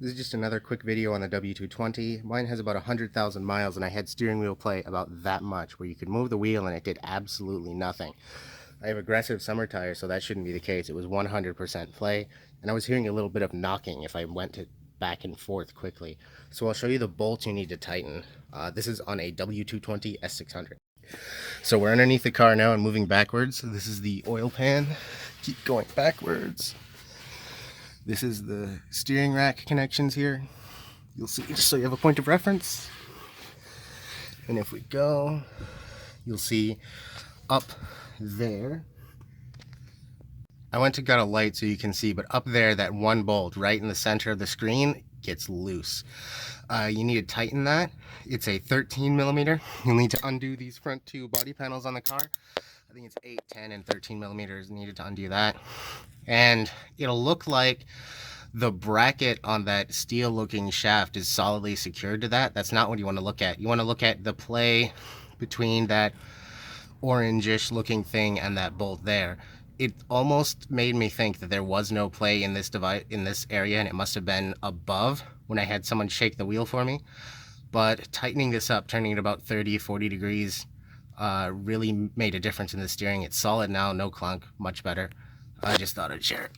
This is just another quick video on the W220. Mine has about 100,000 miles and I had steering wheel play about that much where you could move the wheel and it did absolutely nothing. I have aggressive summer tires, so that shouldn't be the case. It was 100% play, and I was hearing a little bit of knocking if I went to back and forth quickly. So I'll show you the bolts you need to tighten. This is on a W220 S600. So we're underneath the car now and moving backwards. This is the oil pan. Keep going backwards. This is the steering rack connections here. You'll see, just so you have a point of reference. And if we go, you'll see up there. I went to got a light so you can see, but up there, that one bolt right in the center of the screen gets loose. You need to tighten that. It's a 13 millimeter. You'll need to undo these front two body panels on the car. I think it's 8, 10, and 13 millimeters needed to undo that. And it'll look like the bracket on that steel looking shaft is solidly secured to that. That's not what you want to look at. You want to look at the play between that orangish looking thing and that bolt there. It almost made me think that there was no play in this device, in this area, and it must have been above when I had someone shake the wheel for me. But tightening this up, turning it about 30, 40 degrees, really made a difference in the steering. It's solid now, no clunk, much better. I just thought I'd share it.